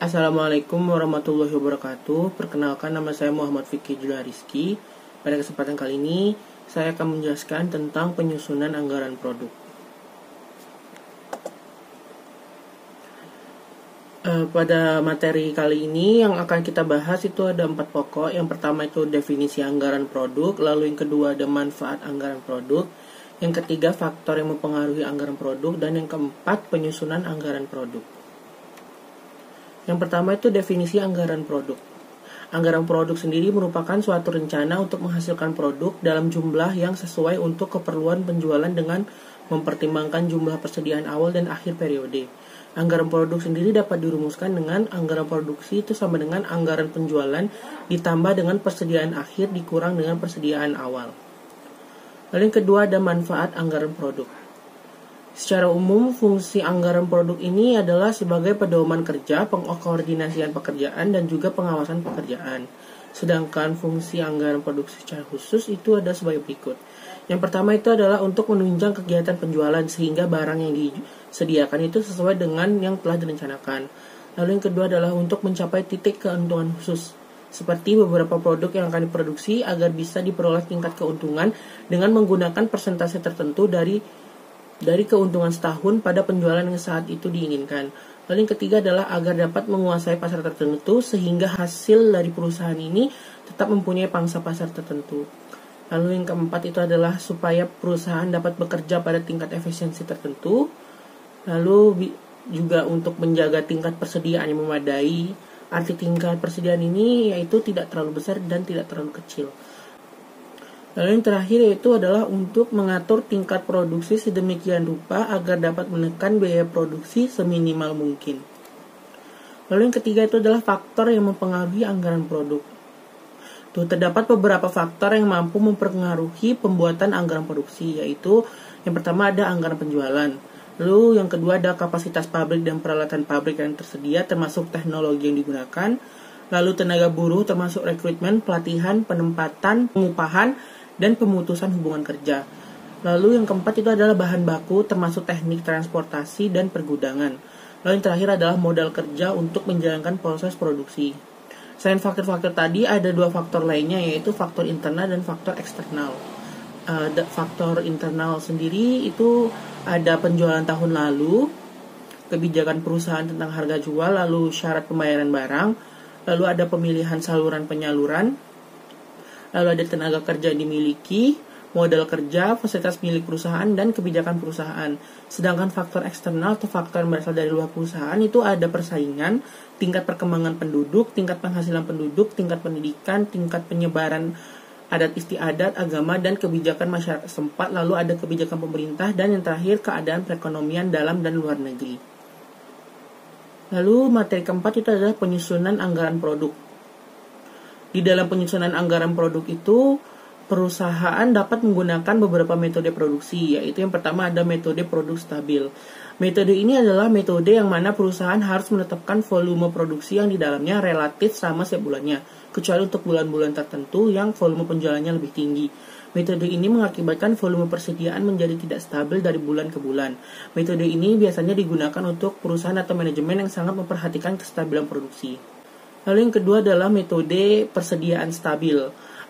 Assalamualaikum warahmatullahi wabarakatuh. Perkenalkan, nama saya Muhammad Fikri Julian Rizky. Pada kesempatan kali ini, saya akan menjelaskan tentang penyusunan anggaran produk. Pada materi kali ini yang akan kita bahas itu ada 4 pokok. Yang pertama itu definisi anggaran produk, lalu yang kedua ada manfaat anggaran produk, yang ketiga faktor yang mempengaruhi anggaran produk, dan yang keempat penyusunan anggaran produk. Yang pertama itu definisi anggaran produk. Anggaran produk sendiri merupakan suatu rencana untuk menghasilkan produk dalam jumlah yang sesuai untuk keperluan penjualan dengan mempertimbangkan jumlah persediaan awal dan akhir periode. Anggaran produk sendiri dapat dirumuskan dengan anggaran produksi itu sama dengan anggaran penjualan ditambah dengan persediaan akhir dikurang dengan persediaan awal. Lalu yang kedua ada manfaat anggaran produk. Secara umum, fungsi anggaran produk ini adalah sebagai pedoman kerja, pengkoordinasian pekerjaan, dan juga pengawasan pekerjaan. Sedangkan fungsi anggaran produk secara khusus itu ada sebagai berikut. Yang pertama itu adalah untuk menunjang kegiatan penjualan sehingga barang yang disediakan itu sesuai dengan yang telah direncanakan. Lalu yang kedua adalah untuk mencapai titik keuntungan khusus, seperti beberapa produk yang akan diproduksi agar bisa diperoleh tingkat keuntungan dengan menggunakan persentase tertentu dari keuntungan setahun pada penjualan yang saat itu diinginkan. Lalu yang ketiga adalah agar dapat menguasai pasar tertentu sehingga hasil dari perusahaan ini tetap mempunyai pangsa pasar tertentu. Lalu yang keempat itu adalah supaya perusahaan dapat bekerja pada tingkat efisiensi tertentu. Lalu juga untuk menjaga tingkat persediaan yang memadai. Arti tingkat persediaan ini yaitu tidak terlalu besar dan tidak terlalu kecil. Lalu yang terakhir yaitu adalah untuk mengatur tingkat produksi sedemikian rupa agar dapat menekan biaya produksi seminimal mungkin. Lalu yang ketiga itu adalah faktor yang mempengaruhi anggaran produk. Terdapat beberapa faktor yang mampu mempengaruhi pembuatan anggaran produksi, yaitu yang pertama ada anggaran penjualan. Lalu yang kedua ada kapasitas pabrik dan peralatan pabrik yang tersedia termasuk teknologi yang digunakan. Lalu tenaga buruh termasuk rekrutmen, pelatihan, penempatan, pengupahan, dan pemutusan hubungan kerja. Lalu yang keempat itu adalah bahan baku termasuk teknik transportasi dan pergudangan. Lalu yang terakhir adalah modal kerja untuk menjalankan proses produksi. Selain faktor-faktor tadi ada 2 faktor lainnya yaitu faktor internal dan faktor eksternal. Faktor internal sendiri itu ada penjualan tahun lalu, kebijakan perusahaan tentang harga jual, lalu syarat pembayaran barang, lalu ada pemilihan saluran penyaluran, lalu ada tenaga kerja yang dimiliki, modal kerja, fasilitas milik perusahaan, dan kebijakan perusahaan. Sedangkan faktor eksternal atau faktor yang berasal dari luar perusahaan itu ada persaingan, tingkat perkembangan penduduk, tingkat penghasilan penduduk, tingkat pendidikan, tingkat penyebaran adat istiadat, agama, dan kebijakan masyarakat setempat, lalu ada kebijakan pemerintah, dan yang terakhir keadaan perekonomian dalam dan luar negeri. Lalu materi keempat itu adalah penyusunan anggaran produk. Di dalam penyusunan anggaran produk itu, perusahaan dapat menggunakan beberapa metode produksi, yaitu yang pertama ada metode produk stabil. Metode ini adalah metode yang mana perusahaan harus menetapkan volume produksi yang di dalamnya relatif sama setiap bulannya, kecuali untuk bulan-bulan tertentu yang volume penjualannya lebih tinggi. Metode ini mengakibatkan volume persediaan menjadi tidak stabil dari bulan ke bulan. Metode ini biasanya digunakan untuk perusahaan atau manajemen yang sangat memperhatikan kestabilan produksi. Lalu yang kedua adalah metode persediaan stabil.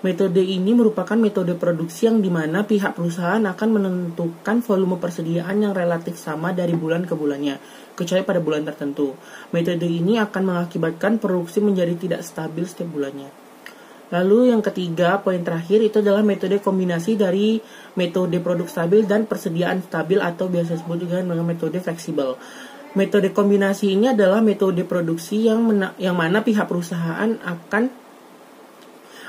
Metode ini merupakan metode produksi yang dimana pihak perusahaan akan menentukan volume persediaan yang relatif sama dari bulan ke bulannya, kecuali pada bulan tertentu. Metode ini akan mengakibatkan produksi menjadi tidak stabil setiap bulannya. Lalu yang ketiga, poin terakhir itu adalah metode kombinasi dari metode produk stabil dan persediaan stabil atau biasa disebut juga dengan metode fleksibel. Metode kombinasi ini adalah metode produksi yang mana pihak perusahaan akan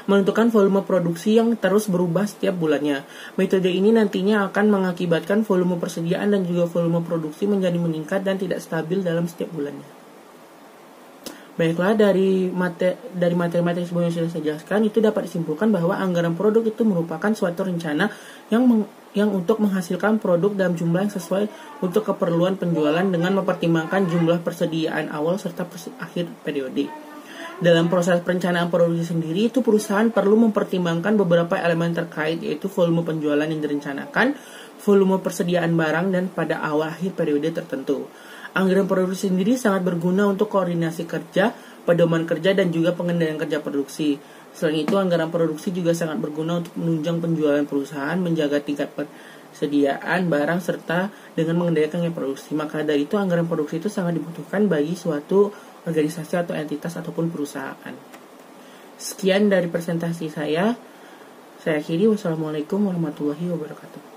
menentukan volume produksi yang terus berubah setiap bulannya. Metode ini nantinya akan mengakibatkan volume persediaan dan juga volume produksi menjadi meningkat dan tidak stabil dalam setiap bulannya. Baiklah, dari materi-materi sebelumnya sudah saya jelaskan, itu dapat disimpulkan bahwa anggaran produk itu merupakan suatu rencana yang untuk menghasilkan produk dalam jumlah yang sesuai untuk keperluan penjualan dengan mempertimbangkan jumlah persediaan awal serta akhir periode. Dalam proses perencanaan produksi sendiri itu perusahaan perlu mempertimbangkan beberapa elemen terkait yaitu volume penjualan yang direncanakan, volume persediaan barang dan pada awal akhir periode tertentu. Anggaran produksi sendiri sangat berguna untuk koordinasi kerja, pedoman kerja, dan juga pengendalian kerja produksi. Selain itu, anggaran produksi juga sangat berguna untuk menunjang penjualan perusahaan, menjaga tingkat persediaan barang, serta dengan mengendalikan kerja produksi. Maka dari itu, anggaran produksi itu sangat dibutuhkan bagi suatu organisasi atau entitas ataupun perusahaan. Sekian dari presentasi saya. Saya akhiri. Wassalamualaikum warahmatullahi wabarakatuh.